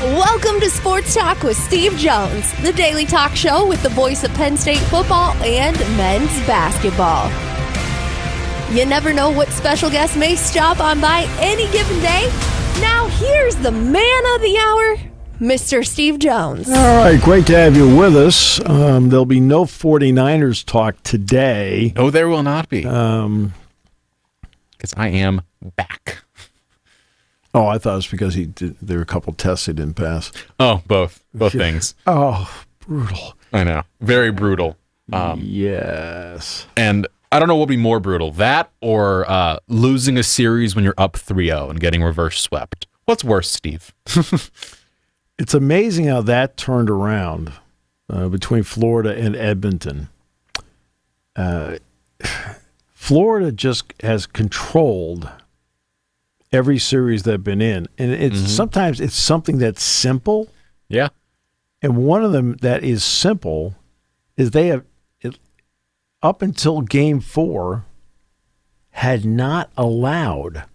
Welcome to Sports Talk with Steve Jones, the daily talk show with the voice of Penn State football and men's basketball. You never know what special guest may stop on by any given day. Now here's the man of the hour, Mr. Steve Jones. All right, great to have you with us. There'll be no 49ers talk today. No, there will not be. Because I am back. Oh, I thought it was because there were a couple tests he didn't pass. Oh, both things. Oh, brutal. I know. Very brutal. Yes. And I don't know what would be more brutal, that or losing a series when you're up 3-0 and getting reverse swept. What's worse, Steve? It's amazing how that turned around between Florida and Edmonton. Florida just has controlled every series they've been in. And it's sometimes it's something that's simple. Yeah. And one of them that is simple is they have, up until Game 4, had not allowed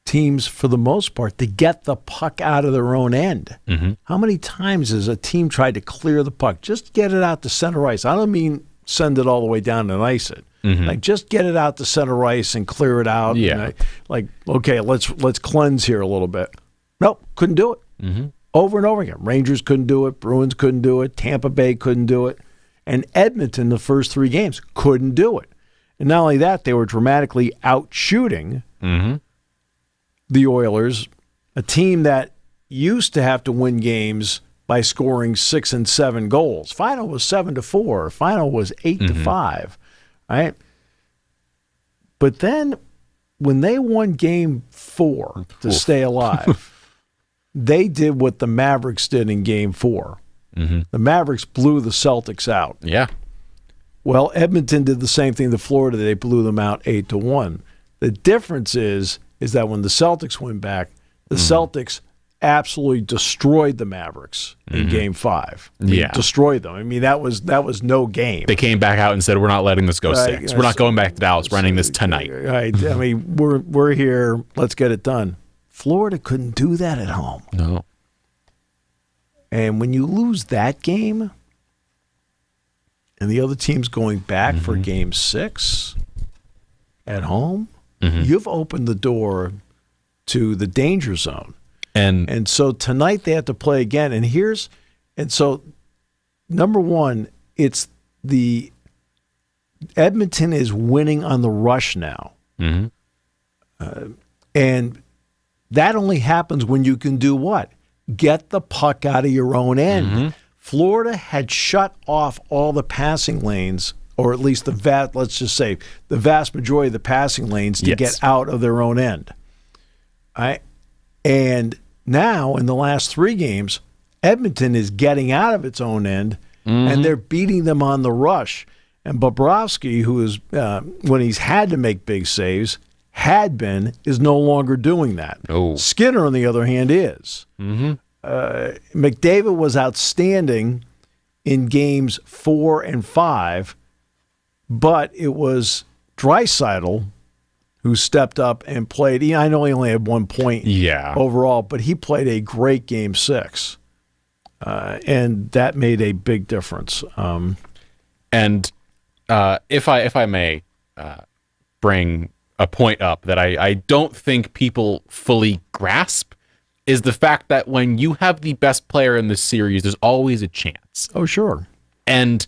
teams, for the most part, to get the puck out of their own end. Mm-hmm. How many times has a team tried to clear the puck? Just get it out to center ice. I don't mean send it all the way down and ice it. Mm-hmm. Like, just get it out to center ice and clear it out. Yeah. And okay, let's cleanse here a little bit. Nope, couldn't do it. Mm-hmm. Over and over again. Rangers couldn't do it. Bruins couldn't do it. Tampa Bay couldn't do it. And Edmonton, the first 3 games, couldn't do it. And not only that, they were dramatically out-shooting the Oilers, a team that used to have to win games by scoring 6 and 7 goals. Final was 7-4. Final was 8-5. Right? But then when they won Game 4 to stay alive, they did what the Mavericks did in Game 4. Mm-hmm. The Mavericks blew the Celtics out. Yeah. Well, Edmonton did the same thing to Florida. They blew them out 8-1. The difference is that when the Celtics went back, the Celtics absolutely destroyed the Mavericks in Game 5. Destroyed them. I mean, that was no game. They came back out and said, we're not letting this go 6. We're not going back to Dallas. We're ending this tonight. Right. I mean, we're here. Let's get it done. Florida couldn't do that at home. No. And when you lose that game and the other team's going back for Game 6 at home, you've opened the door to the danger zone. And so tonight they have to play again. And so number one, it's the Edmonton is winning on the rush now. And that only happens when you can do what? Get the puck out of your own end. Florida had shut off all the passing lanes, or at least the vast majority of the passing lanes to get out of their own end. And now, in the last 3 games, Edmonton is getting out of its own end, and they're beating them on the rush. And Bobrovsky, who is, when he's had to make big saves, is no longer doing that. Oh. Skinner, on the other hand, is. McDavid was outstanding in games 4 and 5, but it was Draisaitl who stepped up and played. I know he only had 1 point overall, but he played a great Game 6, and that made a big difference. And if I may bring a point up that I don't think people fully grasp, is the fact that when you have the best player in this series, there's always a chance. Oh, sure. And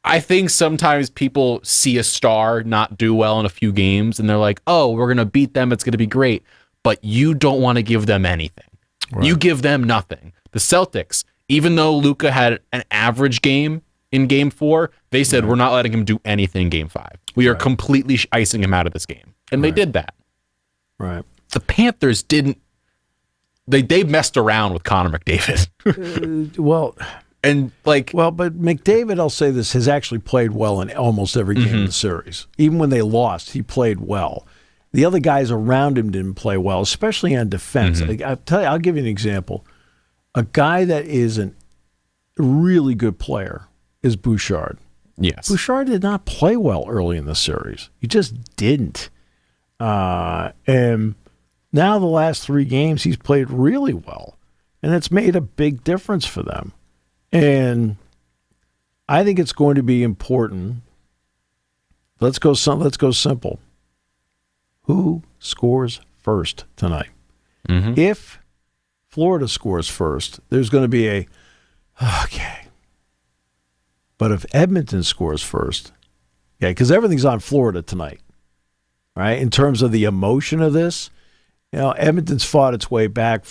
I think sometimes people see a star not do well in a few games, and they're like, oh, we're going to beat them. It's going to be great. But you don't want to give them anything. Right. You give them nothing. The Celtics, even though Luka had an average game in Game 4, they said, we're not letting him do anything in Game 5. We are completely icing him out of this game. And they did that. Right. The Panthers didn't. They messed around with Connor McDavid. But McDavid, I'll say this, has actually played well in almost every game of the series. Even when they lost, he played well. The other guys around him didn't play well, especially on defense. I'll give you an example. A guy that is a really good player is Bouchard. Yes. Bouchard did not play well early in the series. He just didn't. And Now the last 3 games, he's played really well, and it's made a big difference for them. And I think it's going to be important. Let's go simple. Who scores first tonight? Mm-hmm. If Florida scores first, there's going to be okay. But if Edmonton scores first, because everything's on Florida tonight, right? In terms of the emotion of this, Edmonton's fought its way back,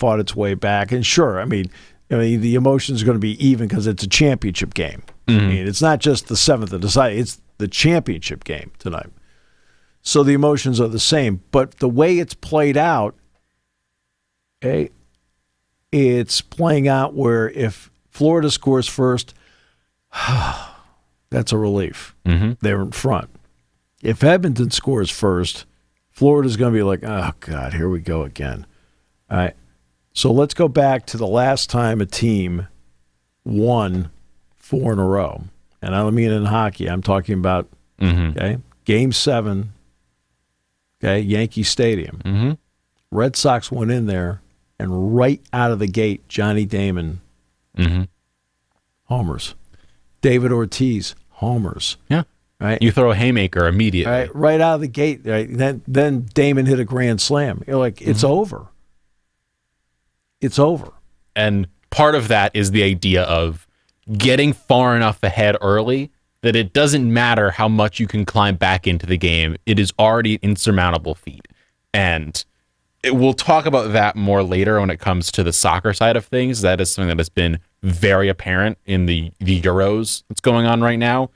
and sure, I mean, the emotion is going to be even because it's a championship game. Mm-hmm. I mean, it's not just the 7th of December; it's the championship game tonight. So the emotions are the same, but the way it's played out, it's playing out where if Florida scores first, that's a relief. Mm-hmm. They're in front. If Edmonton scores first, Florida's going to be like, oh, God, here we go again. All right. So let's go back to the last time a team won 4 in a row. And I don't mean in hockey. I'm talking about, Game 7, Yankee Stadium. Mm-hmm. Red Sox went in there, and right out of the gate, Johnny Damon homers. David Ortiz homers. Yeah. Right. You throw a haymaker immediately. Right out of the gate. Right. Then Damon hit a grand slam. You're like, it's over. It's over. And part of that is the idea of getting far enough ahead early that it doesn't matter how much you can climb back into the game. It is already an insurmountable feat. And we'll talk about that more later when it comes to the soccer side of things. That is something that has been very apparent in the Euros that's going on right now.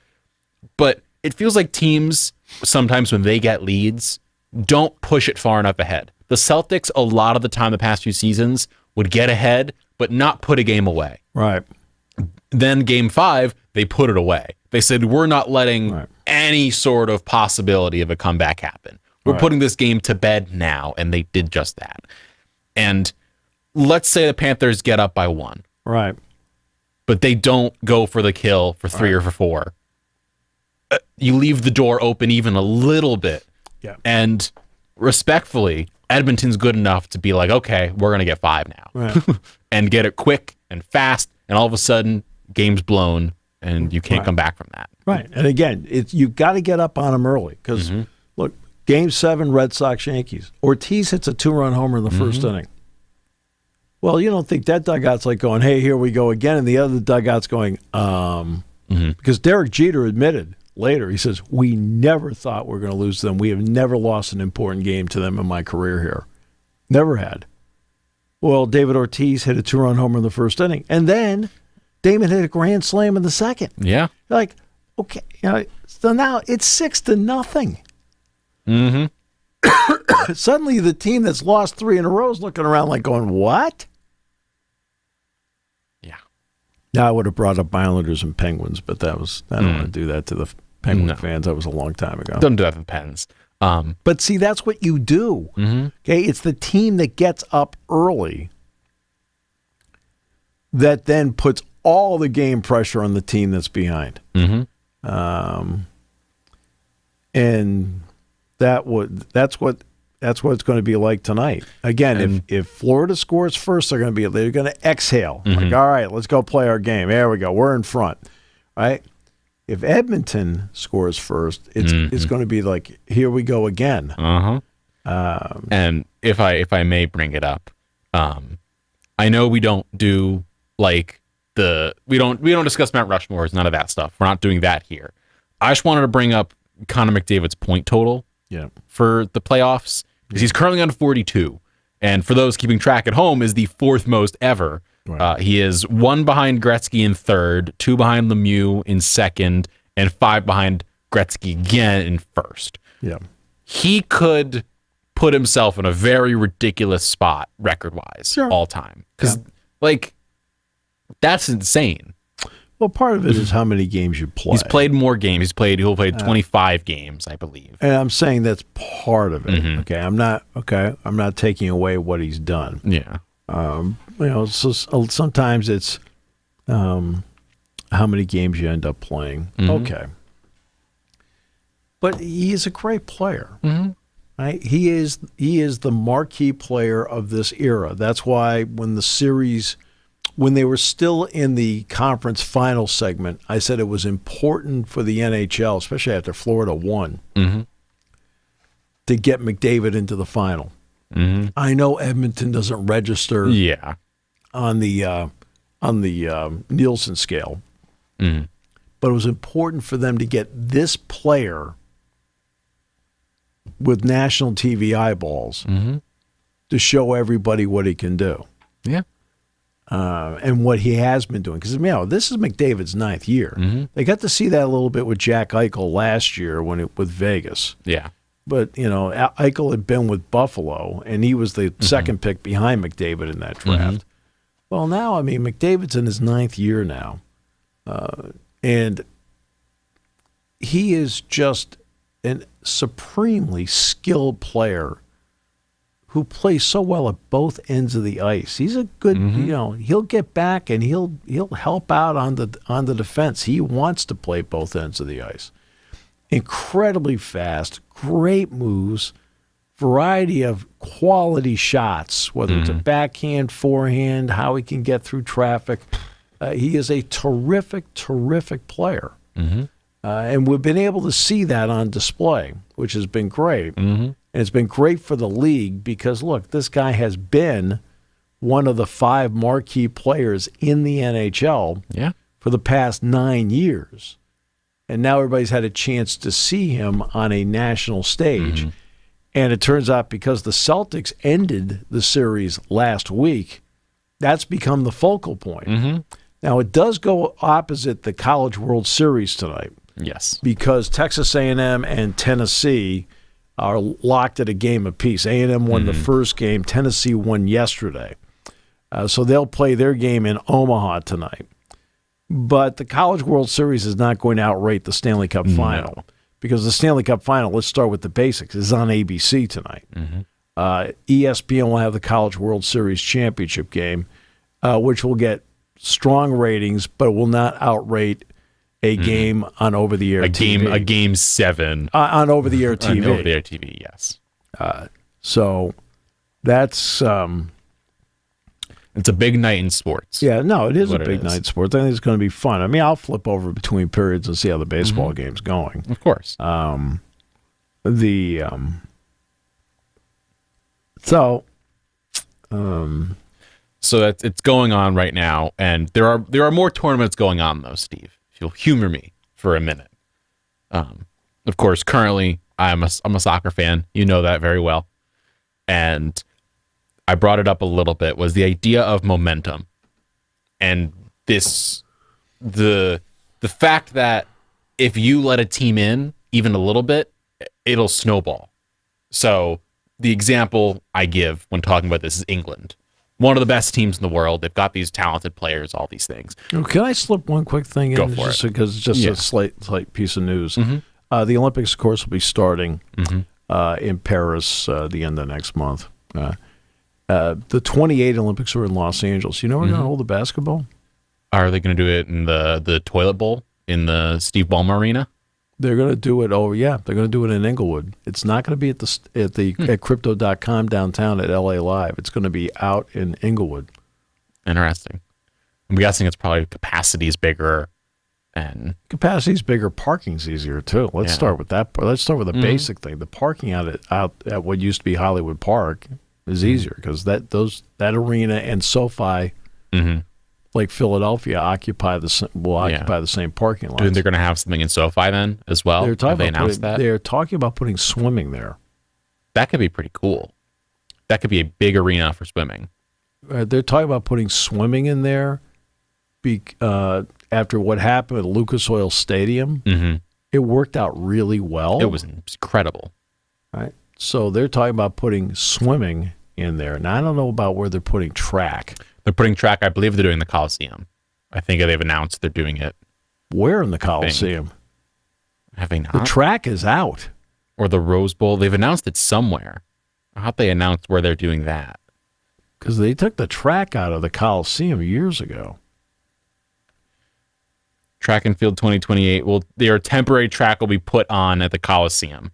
But it feels like teams, sometimes when they get leads, don't push it far enough ahead. The Celtics, a lot of the time the past few seasons, would get ahead, but not put a game away. Right. Then Game 5, they put it away. They said, we're not letting any sort of possibility of a comeback happen. We're putting this game to bed now, and they did just that. And let's say the Panthers get up by 1. Right. But they don't go for the kill for 3 or for 4. You leave the door open even a little bit. Yeah. And respectfully, Edmonton's good enough to be like, okay, we're going to get 5 now. Right. And get it quick and fast, and all of a sudden, game's blown, and you can't come back from that. Right. And again, you've got to get up on them early because, look, Game 7, Red Sox, Yankees. Ortiz hits a 2-run homer in the first inning. Well, you don't think that dugout's like going, hey, here we go again, and the other dugout's going, because Derek Jeter admitted later, he says, we never thought we were going to lose to them. We have never lost an important game to them in my career here. Never had. Well, David Ortiz hit a 2-run homer in the first inning, and then Damon hit a grand slam in the second. Yeah. Like, okay, so now it's 6-0. Mm-hmm. Suddenly the team that's lost 3 in a row is looking around like going, what? Yeah. Now I would have brought up Islanders and Penguins, but I don't want to do that to the Penguin fans. That was a long time ago. Don't do that to the Pens. But see, that's what you do. Okay, it's the team that gets up early that then puts all the game pressure on the team that's behind. And that's what it's going to be like tonight. Again, if Florida scores first, they're going to exhale. Like, all right, let's go play our game. There we go. We're in front. Right? If Edmonton scores first, it's going to be like, here we go again. And if I may bring it up, I know we don't do like we don't discuss Mount Rushmores, none of that stuff. We're not doing that here. I just wanted to bring up Connor McDavid's point total for the playoffs, because he's currently on 42. And for those keeping track at home, is the 4th most ever. Right. He is 1 behind Gretzky in 3rd, 2 behind Lemieux in 2nd, and 5 behind Gretzky again in 1st. Yeah. He could put himself in a very ridiculous spot record-wise all time. Because, that's insane. Well, part of it is how many games you play. He's played more games. He'll play 25 games, I believe. And I'm saying that's part of it. Okay. I'm not taking away what he's done. Yeah. So sometimes it's how many games you end up playing. Okay. But he is a great player. Right? He is the marquee player of this era. That's why when they were still in the conference final segment, I said it was important for the NHL, especially after Florida won, to get McDavid into the final. Mm-hmm. I know Edmonton doesn't register on the Nielsen scale, but it was important for them to get this player with national TV eyeballs to show everybody what he can do. Yeah. And what he has been doing. Because, this is McDavid's 9th year. Mm-hmm. They got to see that a little bit with Jack Eichel last year with Vegas. Yeah. But, Eichel had been with Buffalo, and he was the second pick behind McDavid in that draft. Well, now, McDavid's in his 9th year now. And he is just a supremely skilled player who plays so well at both ends of the ice. He's a good, he'll get back and he'll help out on the defense. He wants to play both ends of the ice. Incredibly fast, great moves, variety of quality shots, whether it's a backhand, forehand, how he can get through traffic. He is a terrific, terrific player. And we've been able to see that on display, which has been great. And it's been great for the league because, look, this guy has been one of the 5 marquee players in the NHL for the past 9 years. And now everybody's had a chance to see him on a national stage. And it turns out because the Celtics ended the series last week, that's become the focal point. Now, it does go opposite the College World Series tonight. Yes. Because Texas A&M and Tennessee are locked at a game apiece. A&M won the first game. Tennessee won yesterday. So they'll play their game in Omaha tonight. But the College World Series is not going to outrate the Stanley Cup Final. Because the Stanley Cup Final, let's start with the basics, is on ABC tonight. ESPN will have the College World Series championship game, which will get strong ratings, but will not outrate a game on over-the-air TV. A game 7. On over-the-air TV. On over-the-air TV, yes. So that's... it's a big night in sports. Yeah, no, it is a big night in sports. I think it's going to be fun. I'll flip over between periods and see how the baseball game's going. Of course. So that's it's going on right now, and there are more tournaments going on though, Steve. If you'll humor me for a minute. Of course, currently I'm a soccer fan. You know that very well, and I brought it up a little bit. Was the idea of momentum, and the fact that if you let a team in even a little bit, it'll snowball. So the example I give when talking about this is England. One of the best teams in the world. They've got these talented players, all these things. Can I slip one quick thing in? Go for it. Because it's just a slight piece of news. The Olympics, of course, will be starting in Paris the end of next month. The 28 Olympics are in Los Angeles. You know where they're going to hold the basketball? Are they going to do it in the toilet bowl in the Steve Ballmer Arena? They're going to do it. Oh, yeah. They're going to do it in Inglewood. It's not going to be at crypto.com downtown at LA Live. It's going to be out in Inglewood. Interesting. I'm guessing it's probably capacity is bigger. And capacity's bigger. Parking's easier, too. Let's start with that. Let's start with the basic thing. The parking out at what used to be Hollywood Park is easier because that arena and SoFi, like Philadelphia, will occupy the same parking lot. Do you think they're going to have something in SoFi then as well? They're talking about putting swimming there. That could be pretty cool. That could be a big arena for swimming. They're talking about putting swimming in there after what happened at Lucas Oil Stadium. It worked out really well. It was incredible. Right. So they're talking about putting swimming in there. Now, I don't know about where they're putting track. They're putting track. I believe they're doing the Coliseum. I think they've announced they're doing it. Where in the Coliseum? Have they not? The track is out. Or the Rose Bowl. They've announced it somewhere. I thought they announced where they're doing that. Because they took the track out of the Coliseum years ago. Track and Field 2028. Their temporary track will be put on at the Coliseum.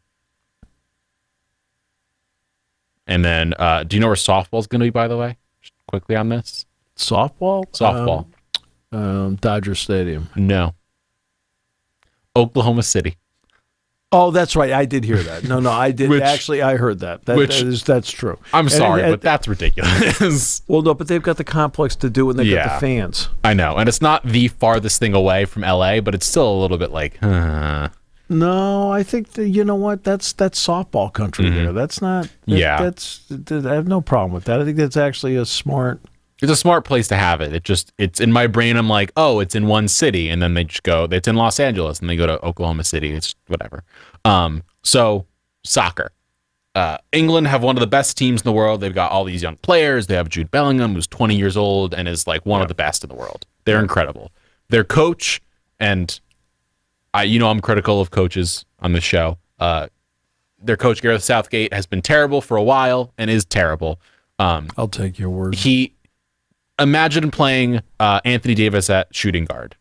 And then, do you know where softball's going to be, by the way? Just quickly on this. Softball? Softball. Dodger Stadium. No. Oklahoma City. Oh, that's right. I did hear that. No, I did. Actually, I heard that. That's true. I'm sorry, but that's ridiculous. Well, no, but they've got the complex to do, and they've got the fans. I know. And it's not the farthest thing away from LA, but it's still a little bit like, No, I think you know what? That's softball country there. That's not. That's I have no problem with that. I think that's actually a smart. It's a smart place to have it. It's in my brain. I'm like, oh, it's in one city, and then they just go. It's in Los Angeles, and they go to Oklahoma City. It's whatever. So soccer. England have one of the best teams in the world. They've got all these young players. They have Jude Bellingham, who's 20 years old and is like one of the best in the world. They're incredible. Their coach, and I'm critical of coaches on this show. Their coach, Gareth Southgate, has been terrible for a while and is terrible. I'll take your word. Imagine playing Anthony Davis at shooting guard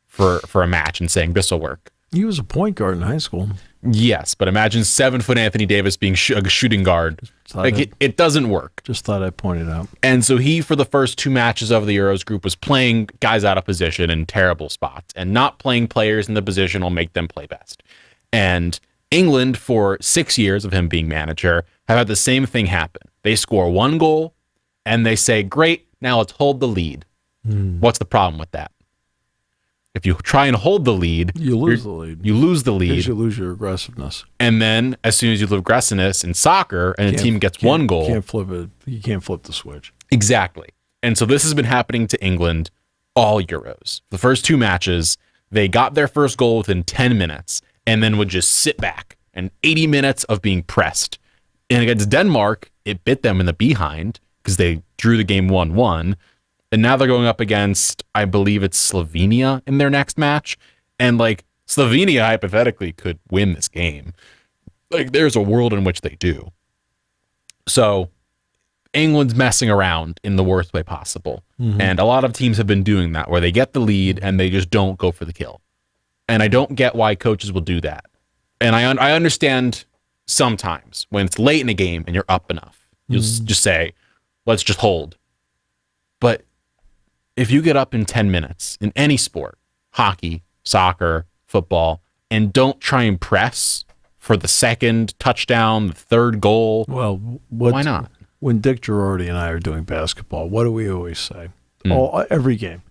for a match and saying this will work. He was a point guard in high school. Yes, but imagine 7-foot Anthony Davis being a shooting guard. It doesn't work. Just thought I'd point it out. And so he, for the first 2 matches of the Euros group, was playing guys out of position in terrible spots, and not playing players in the position will make them play best. And England, for 6 years of him being manager, have had the same thing happen. They score 1 goal, and they say, great, now let's hold the lead. What's the problem with that? If you try and hold the lead, you lose the lead. You lose the lead. You lose your aggressiveness. And then, as soon as you lose aggressiveness in soccer, and a team gets 1 goal, can't flip it. You can't flip the switch. Exactly. And so this has been happening to England all Euros. The first 2 matches, they got their first goal within 10 minutes, and then would just sit back. And 80 minutes of being pressed. And against Denmark, it bit them in the behind because they drew the game 1-1. And now they're going up against, I believe it's Slovenia in their next match. And like Slovenia hypothetically could win this game. Like there's a world in which they do. So England's messing around in the worst way possible. And a lot of teams have been doing that, where they get the lead and they just don't go for the kill. And I don't get why coaches will do that. And I understand sometimes when it's late in a game and you're up enough, you'll just say, let's just hold. But if you get up in 10 minutes in any sport, hockey, soccer, football, and don't try and press for the second touchdown, the third goal, well, why not? When Dick Girardi and I are doing basketball, what do we always say? Every game.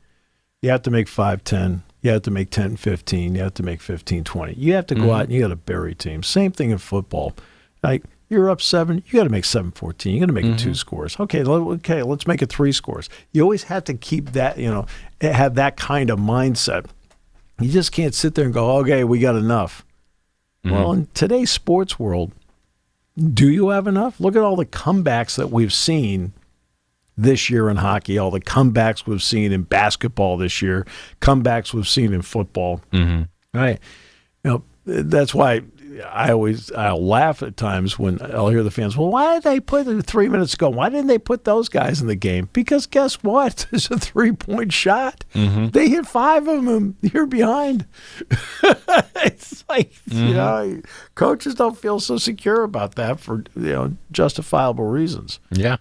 You have to make 5-10. You have to make 10-15. You have to make 15-20. You have to go out and you got to bury teams. Same thing in football. Like, you're up 7, you got to make 7-14. You got to make it 2 scores. Okay, let's make it 3 scores. You always have to keep that, have that kind of mindset. You just can't sit there and go, okay, we got enough. Well, in today's sports world, do you have enough? Look at all the comebacks that we've seen this year in hockey, all the comebacks we've seen in basketball this year, comebacks we've seen in football. Right? That's why I'll laugh at times when I'll hear the fans, well, why did they put 3 minutes ago? Why didn't they put those guys in the game? Because guess what? It's a 3-point shot. They hit 5 of them. You're behind. It's like, coaches don't feel so secure about that for, justifiable reasons. Yeah.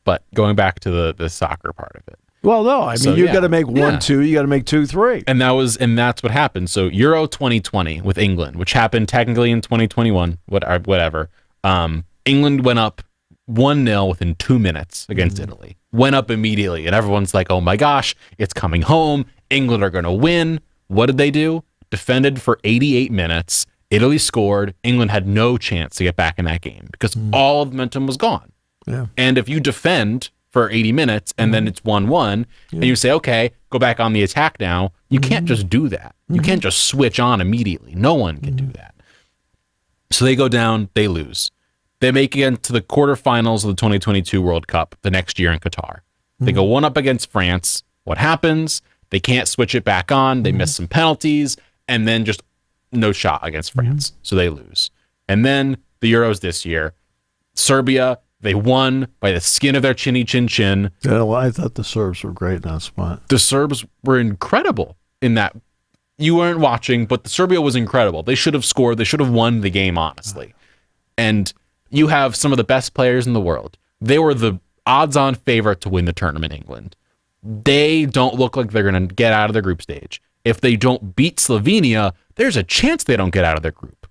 But going back to the soccer part of it. Well, no, I mean, you got to make 1-2, you got to make 2-3. And that's what happened. So Euro 2020 with England, which happened technically in 2021, whatever. England went up 1-0 within 2 minutes against Italy. Went up immediately, and everyone's like, oh my gosh, it's coming home. England are going to win. What did they do? Defended for 88 minutes. Italy scored. England had no chance to get back in that game because all of the momentum was gone. Yeah. And if you defend for 80 minutes and then it's 1-1 and you say, okay, go back on the attack now, you can't just do that. You can't just switch on immediately. No one can do that. So they go down, they lose. They make it to the quarterfinals of the 2022 World Cup the next year in Qatar. They go 1-up against France. What happens? They can't switch it back on. They miss some penalties and then just no shot against France. So they lose. And then the Euros this year, Serbia, they won by the skin of their chinny chin chin. Yeah, well, I thought the Serbs were great in that spot. The Serbs were incredible in that. You weren't watching, but the Serbia was incredible. They should have scored. They should have won the game, honestly. And You have some of the best players in the world. They were the odds-on favorite to win the tournament, England. They don't look like they're going to get out of their group stage. If they don't beat Slovenia, there's a chance they don't get out of their group.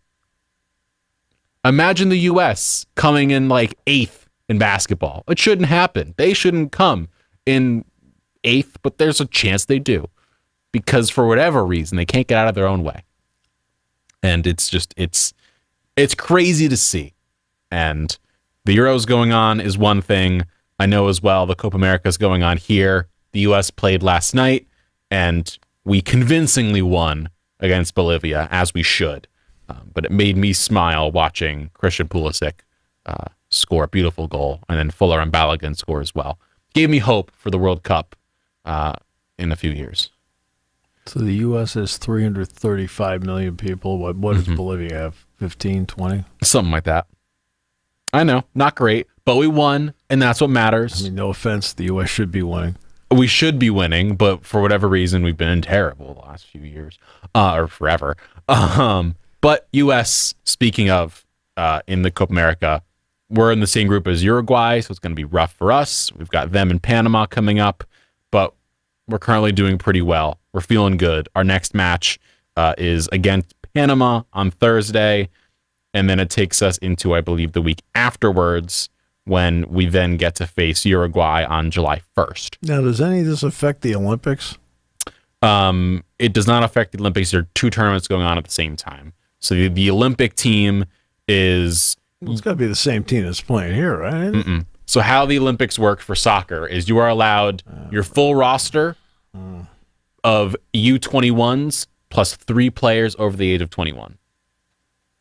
Imagine the U.S. coming in like 8th in basketball. It shouldn't happen. They shouldn't come in 8th, but there's a chance they do. Because for whatever reason, they can't get out of their own way. And it's crazy to see. And the Euros going on is one thing. I know as well the Copa America is going on here. The U.S. played last night, and we convincingly won against Bolivia, as we should. But it made me smile watching Christian Pulisic score a beautiful goal, and then Fuller and Balogun score as well. Gave me hope for the World Cup in a few years. So the U.S. has 335 million people. What does Bolivia have? 15, 20? Something like that. I know, not great, but we won, and that's what matters. I mean, no offense, the U.S. should be winning. We should be winning, but for whatever reason, we've been terrible the last few years, or forever. But U.S., speaking of, in the Copa America, we're in the same group as Uruguay, so it's going to be rough for us. We've got them and Panama coming up, but we're currently doing pretty well. We're feeling good. Our next match is against Panama on Thursday, and then it takes us into, I believe, the week afterwards, when we then get to face Uruguay on July 1st. Now, does any of this affect the Olympics? It does not affect the Olympics. There are 2 tournaments going on at the same time. So the Olympic team is... It's got to be the same team that's playing here, right? Mm-mm. So how the Olympics work for soccer is you are allowed your full roster of U21s plus 3 players over the age of 21.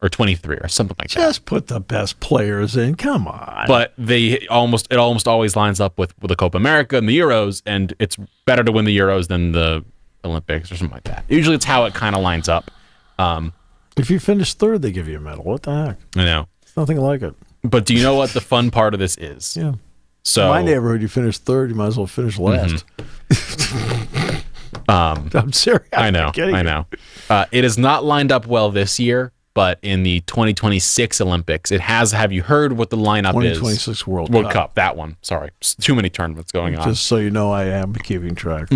Or 23 or something like that. Just put the best players in. Come on. But it almost always lines up with the Copa America and the Euros, and it's better to win the Euros than the Olympics or something like that. Usually it's how it kind of lines up. If you finish 3rd, they give you a medal. What the heck? I know. It's nothing like it. But do you know what the fun part of this is? Yeah. So in my neighborhood, you finish 3rd, you might as well finish last. I'm serious. I know. It is not lined up well this year. But in the 2026 Olympics, it has. Have you heard what the lineup is? 2026 World Cup. That one. Sorry. Too many tournaments going on. Just so you know, I am keeping track.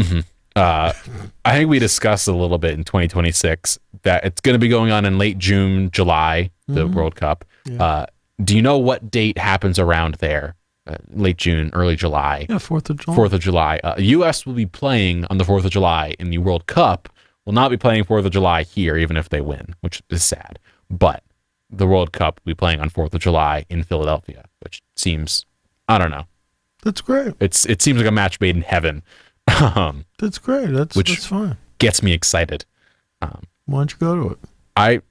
I think we discussed a little bit in 2026 that it's going to be going on in late June, July, the World Cup. Yeah. Do you know what date happens around there? Late June, early July. Yeah, 4th of July. 4th of July. U.S. will be playing on the 4th of July in the World Cup. Will not be playing 4th of July here, even if they win, which is sad. But the World Cup will be playing on 4th of July in Philadelphia, which seems, I don't know. That's great. It seems like a match made in heaven. That's great. That's fine. Gets me excited. Why don't you go to it?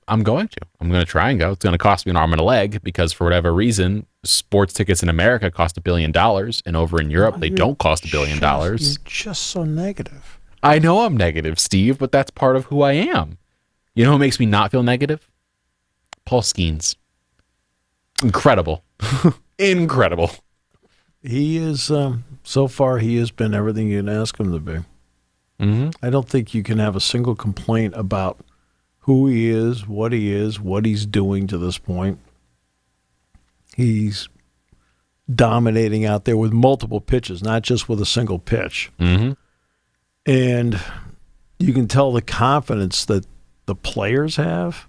I'm going to. I'm going to try and go. It's going to cost me an arm and a leg because for whatever reason, sports tickets in America cost $1 billion, and over in Europe, they don't cost $1 billion. You're just so negative. I know I'm negative, Steve, but that's part of who I am. You know who makes me not feel negative? Paul Skeens. Incredible. Incredible. He is, so far, he has been everything you can ask him to be. Mm-hmm. I don't think you can have a single complaint about who he is, what he's doing to this point. He's dominating out there with multiple pitches, not just with a single pitch. Mm-hmm. And you can tell the confidence that the players have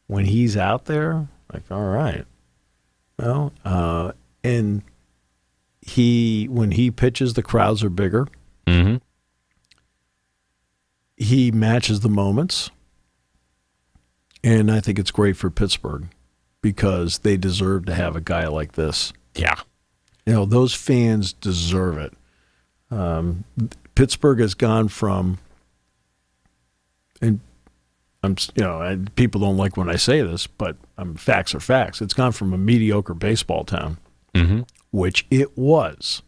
when he's out there. Like, all right. Well, and when he pitches, the crowds are bigger. Mm-hmm. He matches the moments. And I think it's great for Pittsburgh because they deserve to have a guy like this. Yeah. You know, those fans deserve it. Pittsburgh has gone from, and people don't like when I say this, but facts are facts. It's gone from a mediocre baseball town, which it was.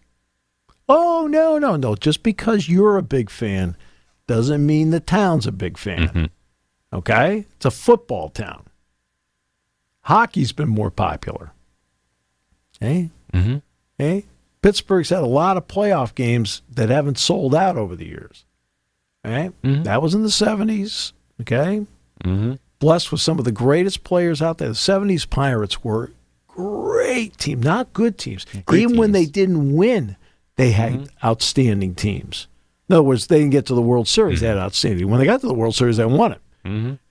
Oh, no. Just because you're a big fan doesn't mean the town's a big fan. Mm-hmm. Okay? It's a football town. Hockey's been more popular. Hey? Mm-hmm. Hey? Pittsburgh's had a lot of playoff games that haven't sold out over the years. Right? Mm-hmm. That was in the 70s. Okay? Mm-hmm. Blessed with some of the greatest players out there. The 70s Pirates were great teams, not good teams. Great Even when they teams. didn't win, they had outstanding teams. In other words, they didn't get to the World Series. They had outstanding. When they got to the World Series, they won it.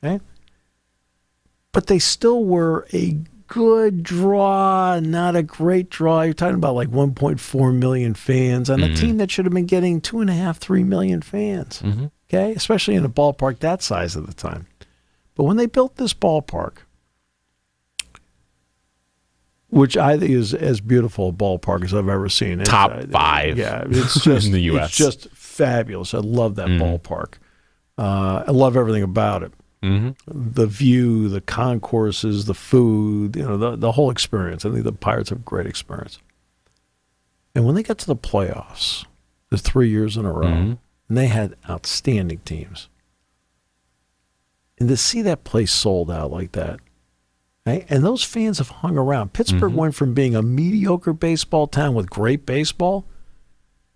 Okay? But they still were a good draw, not a great draw. You're talking about like 1.4 million fans on a team that should have been getting 2.5, 3 million fans. Okay? Especially in a ballpark that size at the time. But when they built this ballpark, which I think is as beautiful a ballpark as I've ever seen. Top 5 Yeah, it's just in the U.S. It's just fabulous. I love that ballpark. I love everything about it. The view, the concourses, the food, the whole experience. I think the Pirates have a great experience. And when they got to the playoffs, the 3 years in a row, and they had outstanding teams. And to see that place sold out like that, right? And those fans have hung around. Pittsburgh went from being a mediocre baseball town with great baseball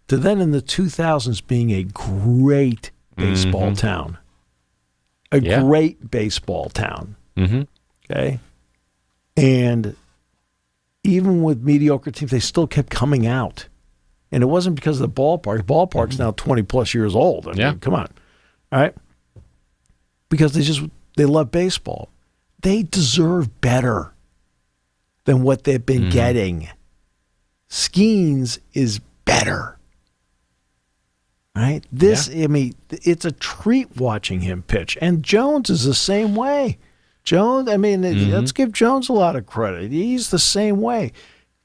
to then in the 2000s being a great baseball town. A great baseball town. Okay? And even with mediocre teams, they still kept coming out. And it wasn't because of the ballpark. The ballpark's now 20-plus years old. I mean, come on. All right? Because they love baseball. They deserve better than what they've been getting. Skeens is better. Right? I mean, it's a treat watching him pitch. And Jones is the same way. Jones, I mean, let's give Jones a lot of credit. He's the same way.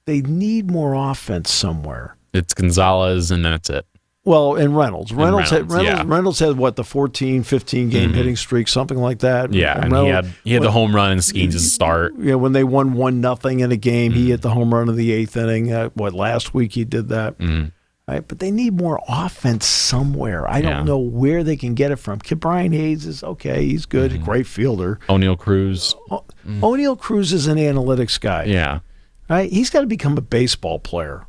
They need more offense somewhere. It's Gonzalez, and that's it. Well, and Reynolds. Reynolds had what, the 14, 15 game hitting streak, something like that. Yeah, and he had the home run in Skeens' start. Yeah, when they won 1-0 in a game, he hit the home run in the 8th inning. Last week he did that. Right? But they need more offense somewhere. I don't know where they can get it from. Brian Hayes is okay. He's good, a great fielder. O'Neal Cruz. O'Neal Cruz is an analytics guy. Yeah. Right? He's got to become a baseball player.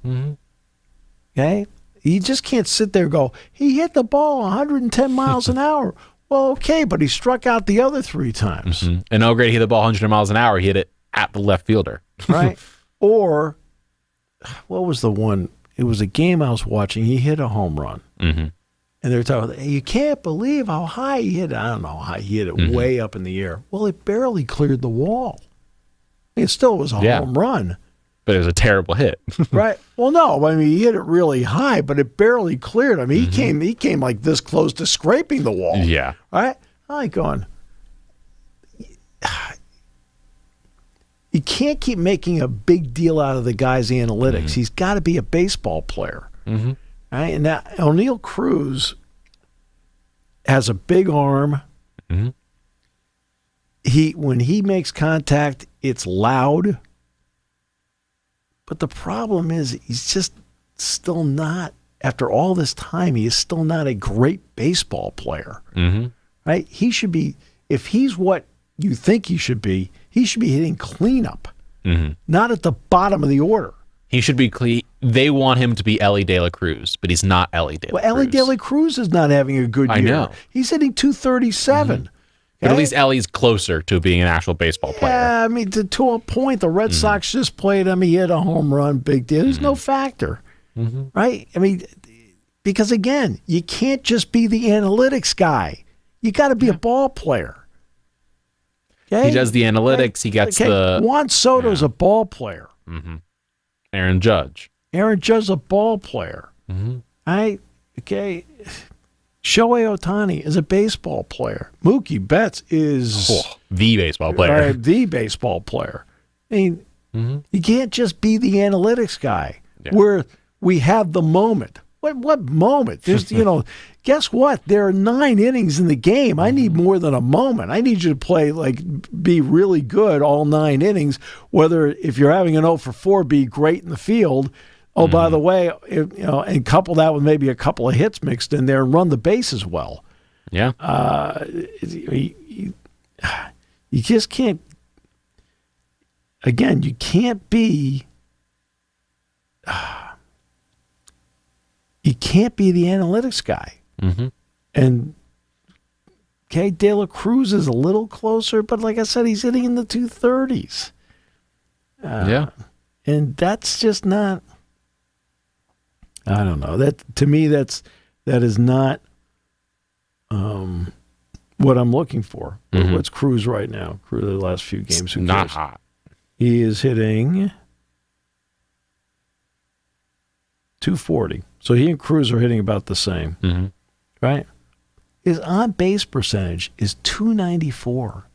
Okay? You just can't sit there and go, he hit the ball 110 miles an hour. Well, okay, but he struck out the other 3 times. And oh, great, he hit the ball 100 miles an hour. He hit it at the left fielder. Right? Or, what was the one? It was a game I was watching. He hit a home run. And they were talking, you can't believe how high he hit it. I don't know how he hit it, way up in the air. Well, it barely cleared the wall. It still was a home run. But it was a terrible hit. Right. Well, no. I mean, he hit it really high, but it barely cleared. I mean, he came like this close to scraping the wall. Yeah. Right? I'm like going, you can't keep making a big deal out of the guy's analytics. He's got to be a baseball player. Right? And now O'Neal Cruz has a big arm. When he makes contact, it's loud. But the problem is he's just still not, after all this time, he is still not a great baseball player. Right? He should be, if he's what you think he should be hitting cleanup, not at the bottom of the order. He should be clean. They want him to be Ellie De La Cruz, but he's not Ellie De La Cruz. Well, Ellie De La Cruz is not having a good year. I know. He's hitting 237. But at least Ellie's closer to being an actual baseball player. Yeah, I mean, to a point, the Red Sox just played him. He hit a home run, big deal. There's no factor, right? I mean, because, again, you can't just be the analytics guy. You got to be a ball player. Okay? He does the analytics. He gets the... Juan Soto's a ball player. Aaron Judge. Aaron Judge is a ball player. Okay. Shohei Ohtani is a baseball player. Mookie Betts is the baseball player. The baseball player. I mean, you can't just be the analytics guy where we have the moment. What moment? There's, guess what? There are 9 innings in the game. I need more than a moment. I need you to play, be really good all 9 innings, whether if you're having an 0 for 4, be great in the field. Oh, by the way, and couple that with maybe a couple of hits mixed in there and run the bases well. Yeah. You just can't. Again, you can't be. You can't be the analytics guy. And De La Cruz is a little closer, but like I said, he's hitting in the 230s. And that's just not. I don't know. That to me, that is not what I'm looking for. What's Cruz right now? Cruz the last few games. Who not cares? hot. He is hitting 240. So he and Cruz are hitting about the same, right? His on-base percentage is 294.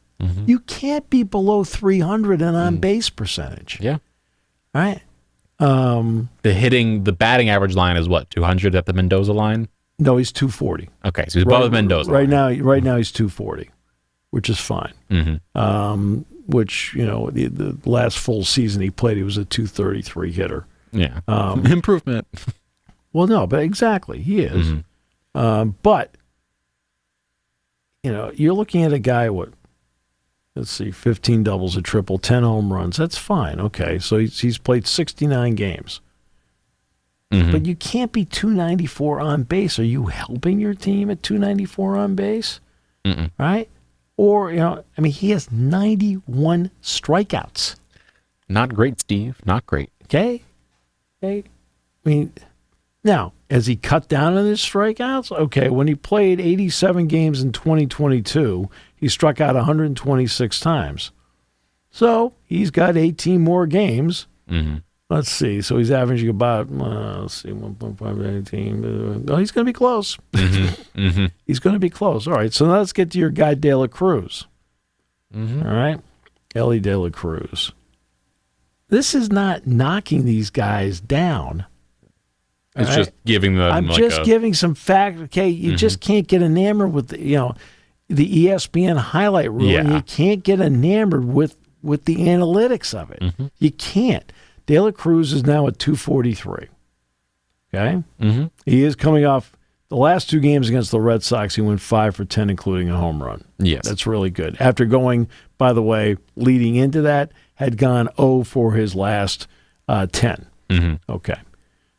You can't be below 300 in on-base percentage. Yeah. Right? The batting average line is what, 200 at the Mendoza line? No, he's 240. Okay, so he's above the Mendoza right line. Right now he's 240, which is fine. Which, the last full season he played, he was a 233 hitter. Yeah. Improvement. Well, no, but exactly, he is. But, you're looking at a guy, let's see, 15 doubles, a triple, 10 home runs. That's fine. Okay, so he's played 69 games. But you can't be 294 on base. Are you helping your team at 294 on base? Right? Or, he has 91 strikeouts. Not great, Steve. Not great. Okay? Now, has he cut down on his strikeouts? Okay, when he played 87 games in 2022, he struck out 126 times. So he's got 18 more games. Let's see. So he's averaging about, 1.5, 18. Oh, he's going to be close. He's going to be close. All right, so now let's get to your guy, De La Cruz. All right? Ellie De La Cruz. This is not knocking these guys down. It's just giving them. I'm just giving some fact. Okay, you just can't get enamored with the ESPN highlight rule. And you can't get enamored with the analytics of it. You can't. De La Cruz is now at 243. Okay, he is coming off the last two games against the Red Sox. He went 5 for 10, including a home run. Yes, that's really good. After going, by the way, leading into that, had gone 0 for his last 10. Okay.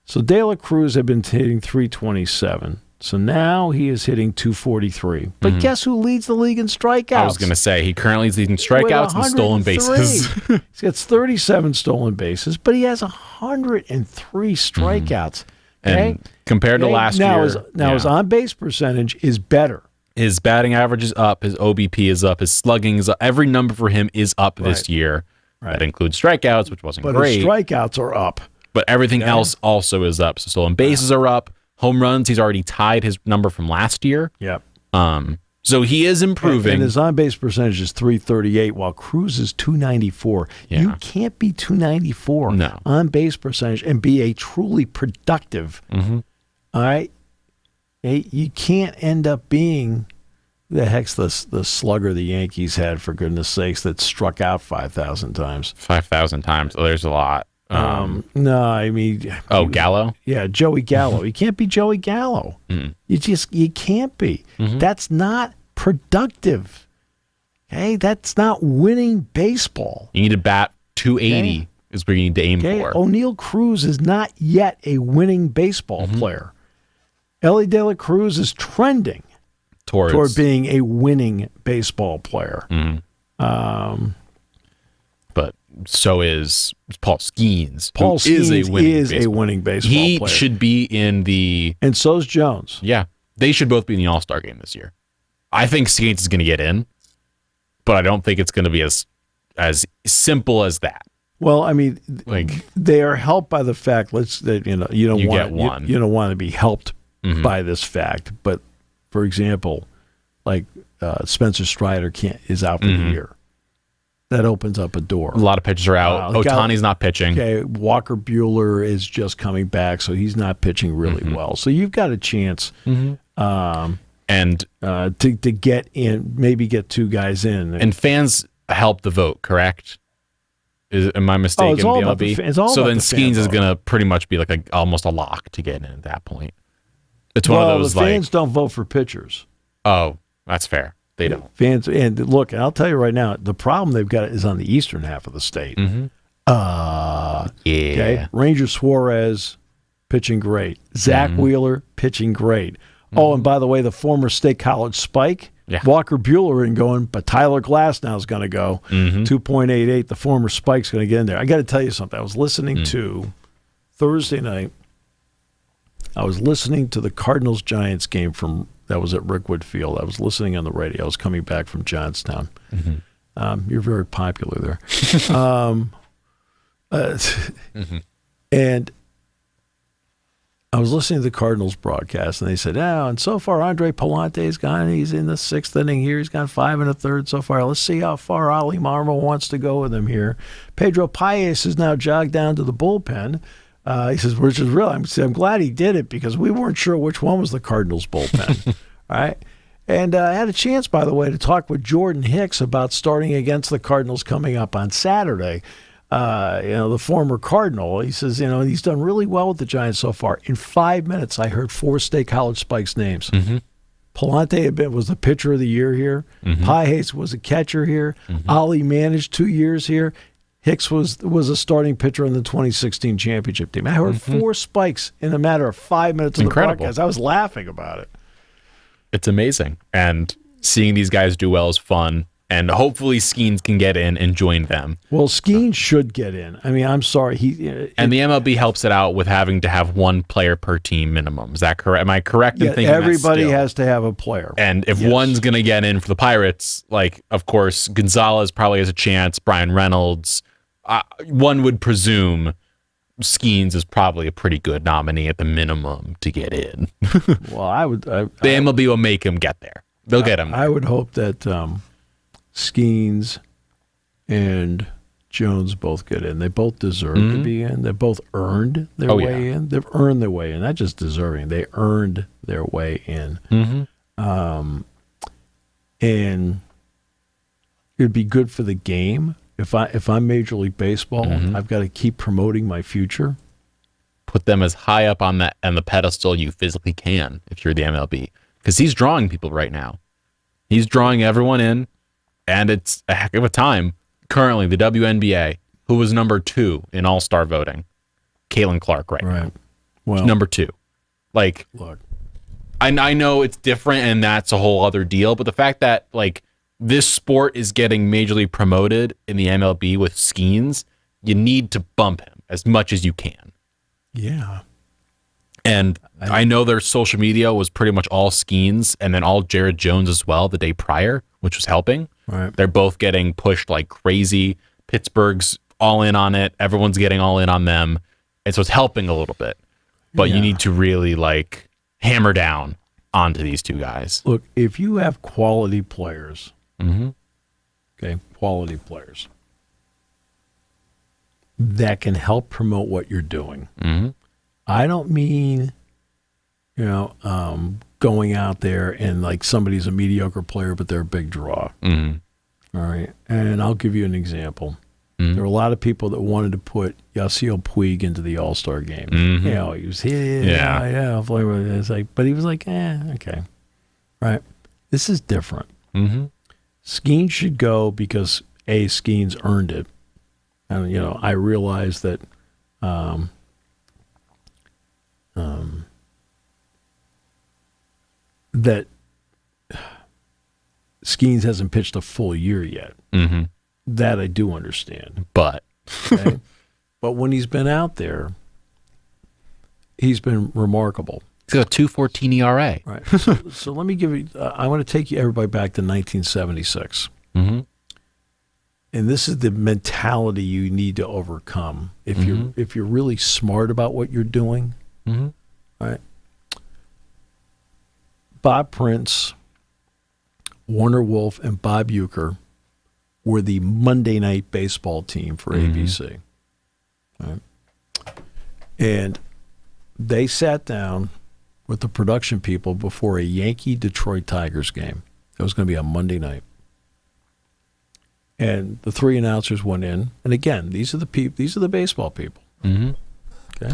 So De La Cruz had been hitting 327. So now he is hitting 243. But guess who leads the league in strikeouts? I was going to say, he currently is leading strikeouts and stolen bases. He's got 37 stolen bases, but he has 103 strikeouts. Okay? And compared to last year. His on-base percentage is better. His batting average is up. His OBP is up. His slugging is up. Every number for him is up this year. That includes strikeouts, which wasn't great. But his strikeouts are up. But everything else also is up. So stolen bases are up. Home runs, he's already tied his number from last year. Yep. So he is improving. And his on-base percentage is 338, while Cruz is 294. Yeah. You can't be 294 on-base percentage and be a truly productive. All right? You can't end up being the heck's the slugger the Yankees had, for goodness sakes, that struck out 5,000 times. 5,000 times. Oh, there's a lot. Gallo? Yeah, Joey Gallo. You can't be Joey Gallo. You can't be. That's not productive. Okay, that's not winning baseball. You need to bat 280 is where you need to aim for. O'Neal Cruz is not yet a winning baseball player. Ellie De La Cruz is trending toward being a winning baseball player. But so is Paul Skeens. Paul Skeens is a winning baseball player. He should be in the... And so's Jones. Yeah. They should both be in the All-Star game this year. I think Skeens is going to get in, but I don't think it's going to be as simple as that. Well, they are helped by the fact that you don't want to be helped by this fact. But for example, Spencer Strider is out for the year. That opens up a door. A lot of pitchers are out. Ohtani's not pitching. Okay, Walker Buehler is just coming back, so he's not pitching really well. So you've got a chance to get in, maybe get two guys in. And fans help the vote, correct? Am I mistaken? It's all about the fans. So then Skeens is going to pretty much be almost a lock to get in at that point. It's one of those the fans don't vote for pitchers. Oh, that's fair. They don't. Fans, and look, I'll tell you right now, the problem they've got is on the eastern half of the state. Okay? Ranger Suarez pitching great. Zach Wheeler pitching great. Oh, and by the way, the former State College Spike Yeah. Walker Buehler in going, but Tyler Glasnow's going to go. 2.88. The former Spike's going to get in there. I got to tell you something. I was listening to Thursday night. I was listening to the Cardinals-Giants game that was at Rickwood Field. I was listening on the radio. I was coming back from Johnstown. You're very popular there. And I was listening to the Cardinals broadcast, and they said, and so far Andre Palante's gone. He's in the 6th inning here. He's gone 5 1/3 so far. Let's see how far Ali Marmol wants to go with him here. Pedro Paez has now jogged down to the bullpen. He says, which is real. I'm glad he did it because we weren't sure which one was the Cardinals bullpen. All right. And I had a chance, by the way, to talk with Jordan Hicks about starting against the Cardinals coming up on Saturday. The former Cardinal, he says, he's done really well with the Giants so far. In 5 minutes, I heard 4 State College Spikes names. Palante was the pitcher of the year here. Paez was a catcher here. Ali managed 2 years here. Hicks was a starting pitcher in the 2016 championship team. I heard 4 Spikes in a matter of 5 minutes of the broadcast. I was laughing about it. It's amazing. And seeing these guys do well is fun. And hopefully Skeens can get in and join them. Well, Skeens should get in. I mean, I'm sorry. And the MLB helps it out with having to have 1 player per team minimum. Is that correct? Am I correct in thinking everybody has to have a player. And if one's going to get in for the Pirates, of course, Gonzalez probably has a chance. Brian Reynolds. One would presume Skeens is probably a pretty good nominee at the minimum to get in. Well, the MLB will make him get there. They'll get him there. I would hope that Skeens and Jones both get in. They both deserve to be in. They both earned their way in. They've earned their way in. Not just deserving. They earned their way in. And it'd be good for the game. If I'm Major League Baseball, I've got to keep promoting my future. Put them as high up on the pedestal you physically can if you're the MLB. Because he's drawing people right now. He's drawing everyone in, and it's a heck of a time. Currently, the WNBA, who was number 2 in All-Star voting, Caitlin Clark right now. Well, number 2. Look, I know it's different, and that's a whole other deal, but the fact that, this sport is getting majorly promoted in the MLB with Skeens, you need to bump him as much as you can. Yeah. And I know their social media was pretty much all Skeens and then all Jared Jones as well the day prior, which was helping. Right. They're both getting pushed like crazy. Pittsburgh's all in on it. Everyone's getting all in on them. And so it's helping a little bit. But you need to really hammer down onto these 2 guys. Look, if you have quality players, quality players that can help promote what you're doing. I don't mean, going out there and somebody's a mediocre player, but they're a big draw. All right. And I'll give you an example. There were a lot of people that wanted to put Yasiel Puig into the All-Star game. He was here. But he was okay. Right. This is different. Skeens should go because Skeens earned it. And I realize that that Skeens hasn't pitched a full year yet. That I do understand. But when he's been out there, he's been remarkable. He's got a 2.14 ERA. Right. So let me give you. I want to take everybody back to 1976. And this is the mentality you need to overcome if you're really smart about what you're doing. Right. Bob Prince, Warner Wolf, and Bob Uecker were the Monday Night Baseball team for ABC. Right. And they sat down with the production people before a Yankee-Detroit Tigers game. It was going to be on Monday night. And the 3 announcers went in. And again, these are the baseball people. Okay?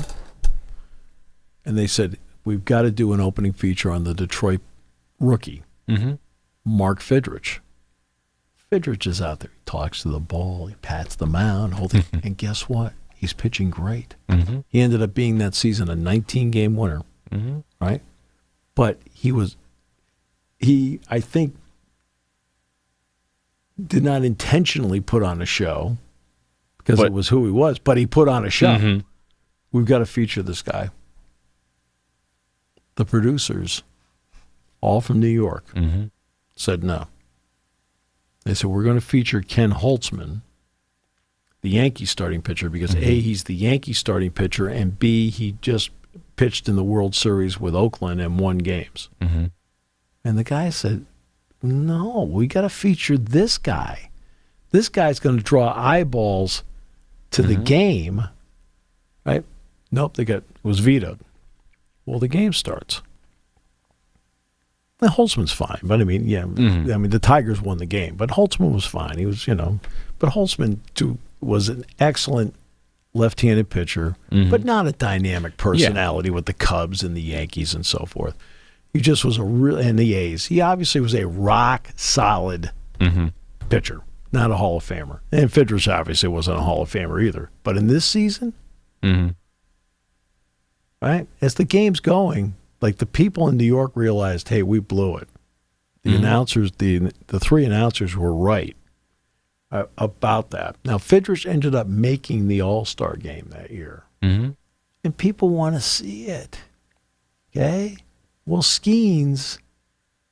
And they said, we've got to do an opening feature on the Detroit rookie, Mark Fidrich. Fidrich is out there. He talks to the ball. He pats the mound. And guess what? He's pitching great. He ended up being that season a 19-game winner. Right? But I think did not intentionally put on a show because it was who he was, but he put on a show. Mm-hmm. We've got to feature this guy. The producers, all from New York, said no. They said, we're going to feature Ken Holtzman, the Yankees starting pitcher, because A, he's the Yankees starting pitcher, and B, he just pitched in the World Series with Oakland and won games. Mm-hmm. And the guy said, no, we got to feature this guy. This guy's going to draw eyeballs to the game, right? Nope, it was vetoed. Well, the game starts. Now, Holtzman's fine, but I mean, the Tigers won the game, but Holtzman was fine. He was, but Holtzman was an excellent left-handed pitcher, but not a dynamic personality with the Cubs and the Yankees and so forth. He just was and the A's. He obviously was a rock-solid pitcher, not a Hall of Famer. And Fidrich obviously wasn't a Hall of Famer either. But in this season, right, as the game's going, like the people in New York realized, hey, we blew it. The announcers, the three announcers were right about that. Now, Fidrich ended up making the All-Star game that year. And people want to see it. Okay? Well, Skeens,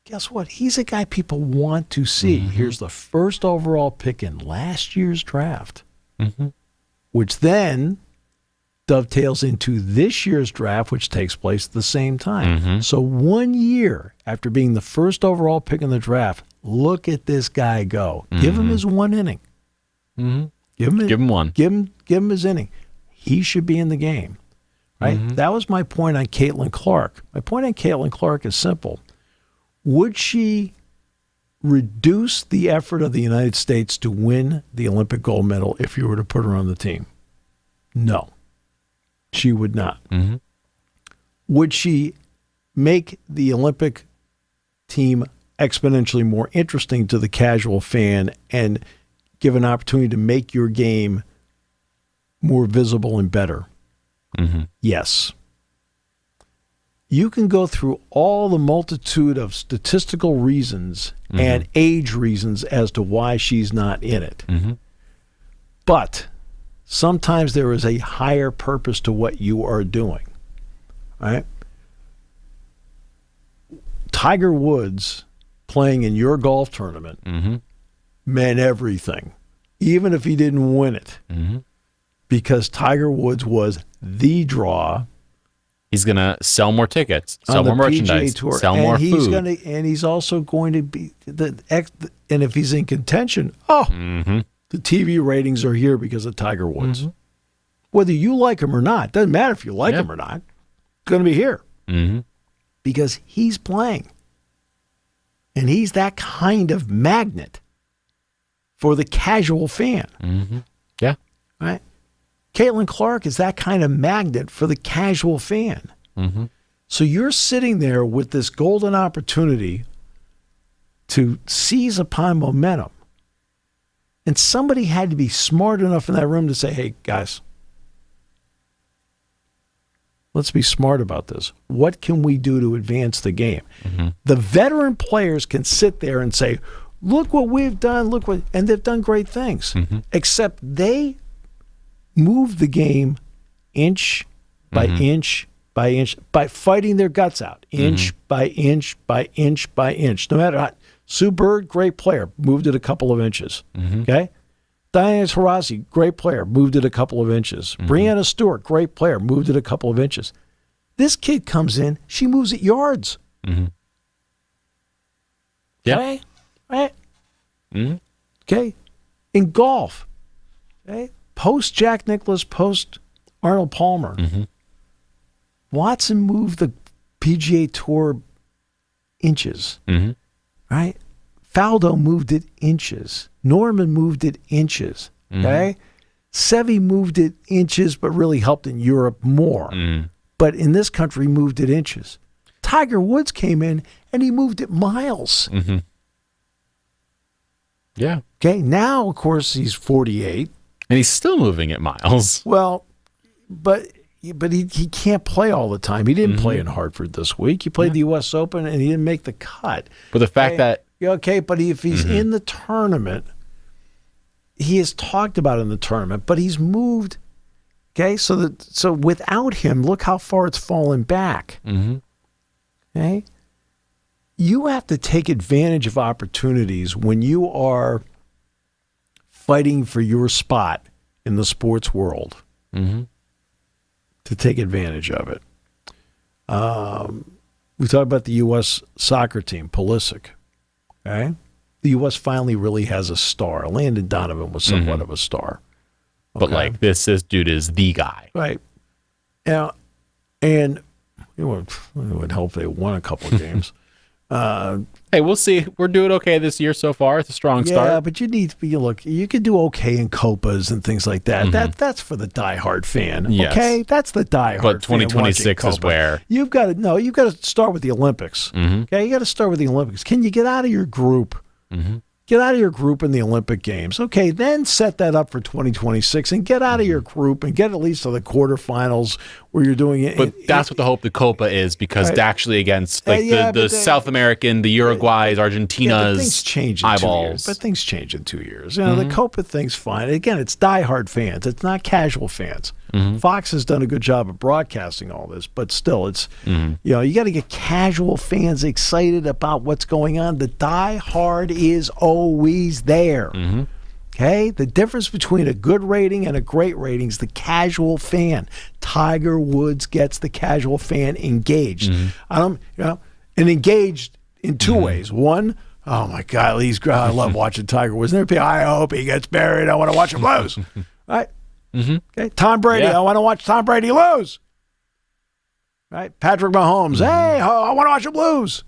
guess what? He's a guy people want to see. Here's the first overall pick in last year's draft, which then dovetails into this year's draft, which takes place at the same time. So 1 year after being the first overall pick in the draft, look at this guy go. Give him his one inning. Give him one. Give him his inning. He should be in the game. Right? That was my point on Caitlin Clark. My point on Caitlin Clark is simple. Would she reduce the effort of the United States to win the Olympic gold medal if you were to put her on the team? No, she would not. Would she make the Olympic team exponentially more interesting to the casual fan and give an opportunity to make your game more visible and better? Yes. You can go through all the multitude of statistical reasons and age reasons as to why she's not in it. But sometimes there is a higher purpose to what you are doing. Right? Tiger Woods playing in your golf tournament meant everything, even if he didn't win it. Because Tiger Woods was the draw. He's going to sell more tickets, sell more merchandise, sell more food. And he's also going to be, and if he's in contention, the TV ratings are here because of Tiger Woods. Whether you like him or not, doesn't matter if you like him or not, it's going to be here. Because he's playing. And he's that kind of magnet for the casual fan. Yeah. Right? Caitlin Clark is that kind of magnet for the casual fan. So you're sitting there with this golden opportunity to seize upon momentum. And somebody had to be smart enough in that room to say, hey, guys, let's be smart about this. What can we do to advance the game? The veteran players can sit there and say, look what we've done, and they've done great things. Except they move the game inch by inch by inch by fighting their guts out, inch by inch by inch by inch. No matter how. Sue Bird, great player, moved it a couple of inches. Okay? Diaz Taurasi, great player, moved it a couple of inches. Breanna Stewart, great player, moved it a couple of inches. This kid comes in, she moves it yards. Okay? Right? Okay? In golf, okay? Post Jack Nicklaus, post Arnold Palmer, Watson moved the PGA Tour inches, right? Faldo moved it inches. Norman moved it inches, okay? Seve moved it inches, but really helped in Europe more. But in this country, moved it inches. Tiger Woods came in, and he moved it miles. Yeah. Okay, now, of course, he's 48. And he's still moving it miles. Well, but he can't play all the time. He didn't play in Hartford this week. He played the U.S. Open, and he didn't make the cut. But the fact that... Okay, but if he's in the tournament, he is talked about in the tournament, but he's moved. Okay, so without him, look how far it's fallen back. Okay, you have to take advantage of opportunities when you are fighting for your spot in the sports world to take advantage of it. We talked about the U.S. soccer team, Pulisic. Okay, the U.S. finally really has a star. Landon Donovan was somewhat of a star. But like this dude is the guy, right? Yeah, and it would help if they won a couple of games. Hey, we'll see. We're doing okay this year so far. It's a strong start. Yeah, but you need to be you can do okay in Copas and things like that. That's for the diehard fan. Yes. Okay, that's the diehard. But 2026 is where you've got to start with the Olympics. Okay, you got to start with the Olympics. Can you get out of your group? Get out of your group in the Olympic Games. Okay, then set that up for 2026 and get out of your group and get at least to the quarterfinals where you're doing it. But that's what the hope the Copa is, because it's actually against the South American, the Uruguays, Argentinas, things change in eyeballs. 2 years. But things change in 2 years. The Copa thing's fine. Again, it's diehard fans. It's not casual fans. Fox has done a good job of broadcasting all this, but still, it's you got to get casual fans excited about what's going on. The diehard is always there. Okay, the difference between a good rating and a great rating is the casual fan. Tiger Woods gets the casual fan engaged. And engaged in 2 ways. One, oh my God, I love watching Tiger Woods. I hope he gets buried. I want to watch him lose. Right? Okay, Tom Brady. I want to watch Tom Brady lose. Right? Patrick Mahomes. Hey, I want to watch him lose.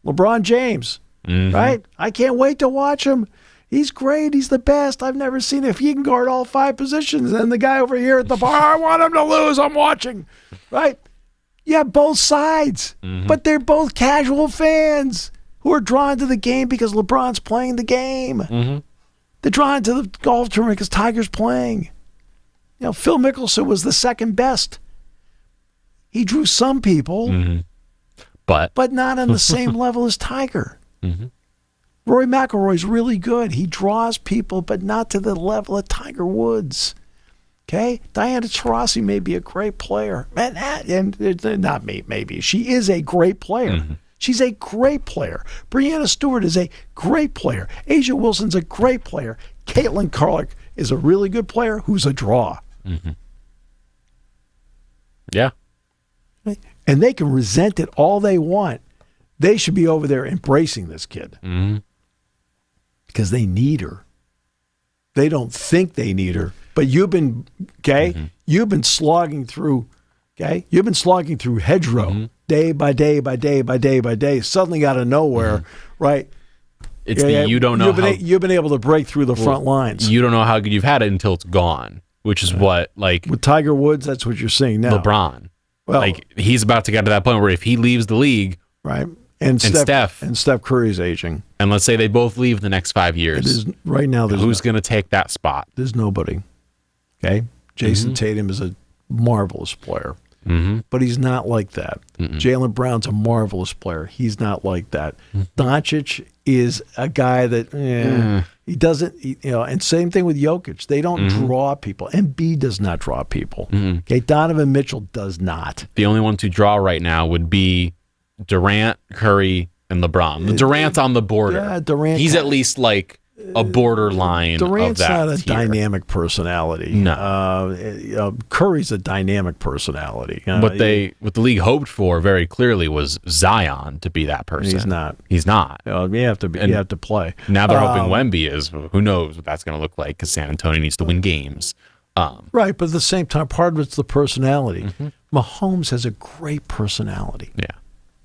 LeBron James. Right? I can't wait to watch him. He's great. He's the best. I've never seen it. If he can guard all 5 positions, and the guy over here at the bar, I want him to lose. I'm watching. Right? You have both sides, but they're both casual fans who are drawn to the game because LeBron's playing the game. They're drawn to the golf tournament because Tiger's playing. Phil Mickelson was the second best. He drew some people, but not on the same level as Tiger. Rory McIlroy's really good. He draws people, but not to the level of Tiger Woods. Okay? Diana Taurasi may be a great player. And not maybe. She is a great player. She's a great player. Brianna Stewart is a great player. Asia Wilson's a great player. Caitlin Carlick is a really good player who's a draw. Yeah. And they can resent it all they want. They should be over there embracing this kid. Because they need her. They don't think they need her. But you've been, you've been slogging through, you've been slogging through hedgerow day by day by day by day by day. Suddenly out of nowhere, right? It's you don't know you've been able to break through the front lines. You don't know how good you've had it until it's gone, which is what, with Tiger Woods, that's what you're seeing now. LeBron. Well, he's about to get to that point where if he leaves the league, right? And Steph Curry's aging. And let's say they both leave the next 5 years. Right now, who's going to take that spot? There's nobody. Okay? Jason Tatum is a marvelous player. But he's not like that. Jaylen Brown's a marvelous player. He's not like that. Doncic is a guy that he doesn't, and same thing with Jokic. They don't draw people. Embiid does not draw people. Okay? Donovan Mitchell does not. The only ones who draw right now would be Durant, Curry, and LeBron. The Durant's on the border. Yeah, Durant. He's at least like a borderline Durant's of that not a dynamic personality. No. Curry's a dynamic what the league hoped for very clearly was Zion to be that person. He's not. You have to play. Now they're hoping Wemby is. Who knows what that's going to look like, because San Antonio needs to win games. Right, but at the same time, part of it's the personality. Mahomes has a great personality. Yeah.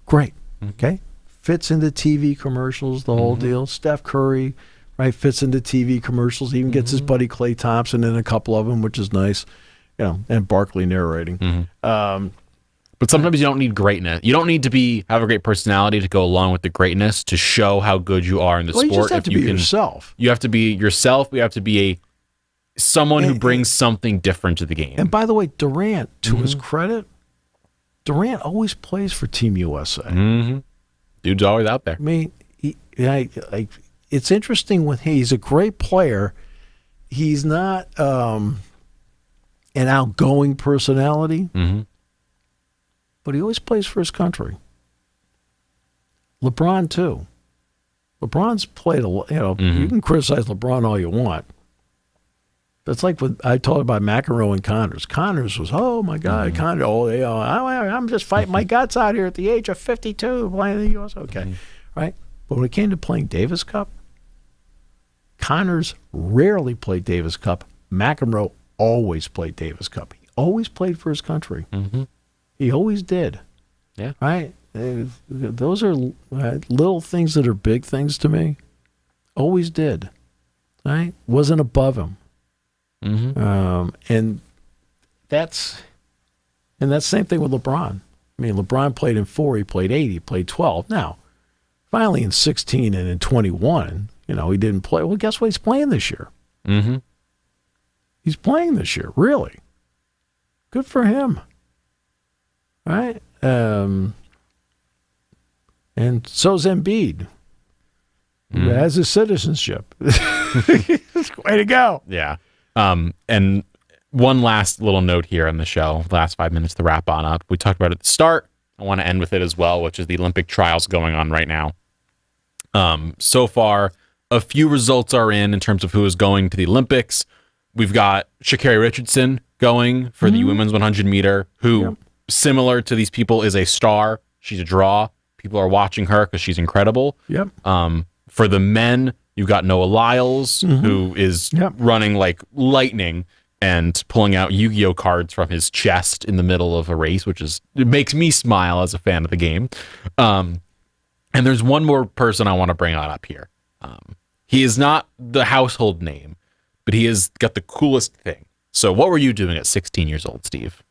Great. Okay? Fits into TV commercials, the whole deal. Steph Curry, right, fits into TV commercials. Even gets his buddy Klay Thompson in a couple of them, which is nice. And Barkley narrating. But sometimes you don't need greatness. You don't need to have a great personality to go along with the greatness to show how good you are in the sport. You just have to be yourself. You have to be yourself. You have to be someone who brings something different to the game. And by the way, Durant, to his credit, Durant always plays for Team USA. Dude's always out there. I mean, it's interesting with him. He's a great player. He's not an outgoing personality, but he always plays for his country. LeBron, too. LeBron's played a lot. You can criticize LeBron all you want. That's like what I told about McEnroe and Connors. Connors was, oh, my God, Connors, I'm just fighting my guts out here at the age of 52 playing the U.S. Okay, right? But when it came to playing Davis Cup, Connors rarely played Davis Cup. McEnroe always played Davis Cup. He always played for his country. He always did. Yeah. Right? Those are little things that are big things to me. Always did. Right? Wasn't above him. And that's the same thing with LeBron. I mean, LeBron played in 4, he played 8, he played 12. Now, finally in 16 and in 21, he didn't play. Well, guess what? He's playing this year. He's playing this year, really. Good for him. Right? And so's Embiid, who has his citizenship. Way to go. Yeah. And one last little note here on the show, last 5 minutes to wrap on up. We talked about it at the start. I want to end with it as well, which is the Olympic trials going on right now. So far, a few results are in terms of who is going to the Olympics. We've got Sha'Carri Richardson going for the women's 100 meter, who, similar to these people, is a star. She's a draw. People are watching her because she's incredible. For the men, you've got Noah Lyles, who is running like lightning and pulling out Yu-Gi-Oh cards from his chest in the middle of a race, it makes me smile as a fan of the game. And there's one more person I want to bring on up here. He is not the household name, but he has got the coolest thing. So what were you doing at 16 years old, Steve?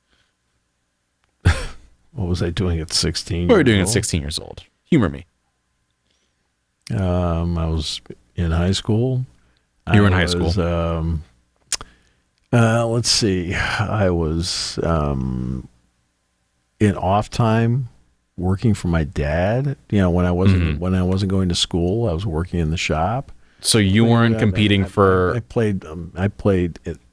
What was I doing at 16? What were you doing at 16 years old? Humor me. I was in high school. You were in high school. Let's see. I was in off time working for my dad. When I wasn't going to school, I was working in the shop. So you weren't competing for. I played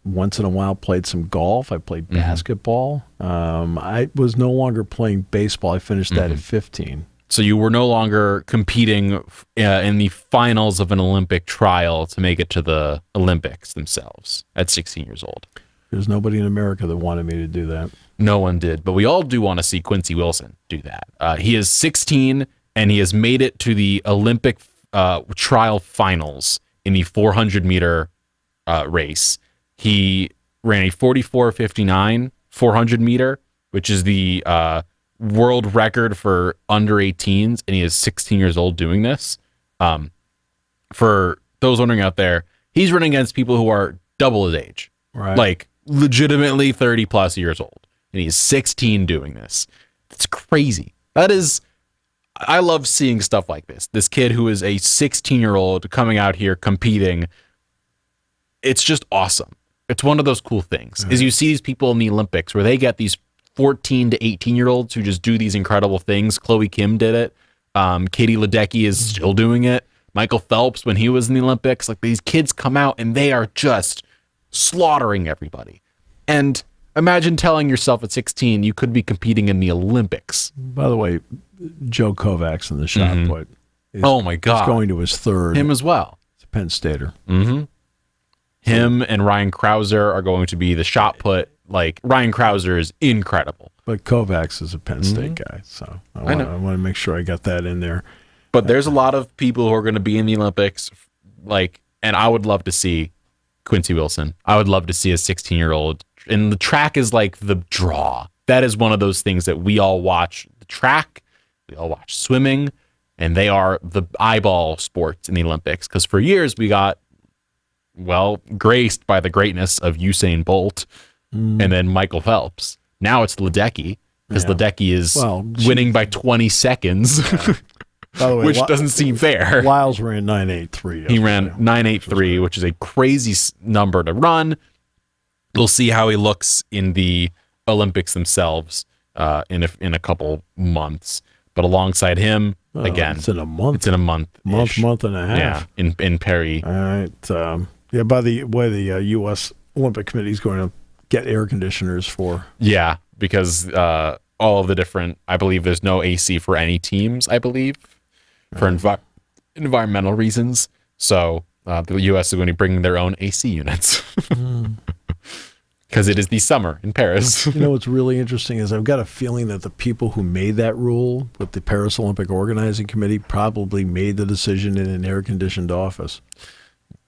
once in a while. Played some golf. I played basketball. I was no longer playing baseball. I finished that at 15. So you were no longer competing in the finals of an Olympic trial to make it to the Olympics themselves at 16 years old. There's nobody in America that wanted me to do that. No one did, but we all do want to see Quincy Wilson do that. He is 16, and he has made it to the Olympic trial finals in the 400-meter race. He ran a 44:59 400-meter, which is the world record for under 18s, and he is 16 years old doing this. For those wondering out there, he's running against people who are double his age, right? Like legitimately 30 plus years old, and he's 16 doing this. It's crazy. I love seeing stuff like this. This kid who is a 16-year-old coming out here competing. It's just awesome. It's one of those cool things is you see these people in the Olympics where they get these 14 to 18-year-olds who just do these incredible things. Chloe Kim did it. Katie Ledecky is still doing it. Michael Phelps, when he was in the Olympics, like these kids come out and they are just slaughtering everybody. And imagine telling yourself at 16 you could be competing in the Olympics. By the way, Joe Kovacs in the shot put. Oh my God. He's going to his third. Him as well. He's a Penn Stater. Him and Ryan Krauser are going to be the shot put. Like Ryan Krauser is incredible. But Kovacs is a Penn State guy. So I want to make sure I got that in there. But there's a lot of people who are going to be in the Olympics. And I would love to see Quincy Wilson. I would love to see a 16-year-old. And the track is like the draw. That is one of those things that we all watch. The track, we all watch swimming, and they are the eyeball sports in the Olympics. Because for years we got, graced by the greatness of Usain Bolt and then Michael Phelps. Now it's Ledecky, because Ledecky is winning by 20 seconds, by the way, which doesn't seem fair. Lyles ran 9.83. He ran 9.83, which is a crazy number to run. We'll see how he looks in the Olympics themselves in a couple months. But alongside him, again. It's in a month. It's in a month. Month and a half. Yeah, in Perry. All right. By the way, the U.S. Olympic Committee is going to get air conditioners for. Yeah, because all of the different, I believe there's no AC for any teams, I believe, for environmental reasons. So the U.S. is going to be bringing their own AC units. Because it is the summer in Paris. You know what's really interesting is I've got a feeling that the people who made that rule with the Paris Olympic Organizing Committee probably made the decision in an air-conditioned office.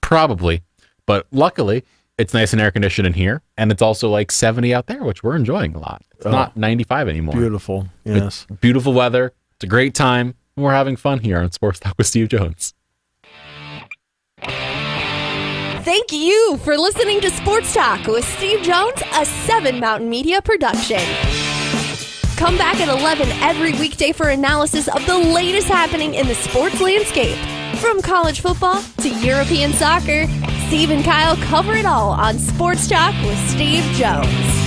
Probably. But luckily, it's nice and air-conditioned in here, and it's also like 70 out there, which we're enjoying a lot. It's not 95 anymore. Beautiful, yes. It's beautiful weather. It's a great time. And we're having fun here on Sports Talk with Steve Jones. Thank you for listening to Sports Talk with Steve Jones, a 7 Mountain Media production. Come back at 11 every weekday for analysis of the latest happening in the sports landscape. From college football to European soccer, Steve and Kyle cover it all on Sports Talk with Steve Jones.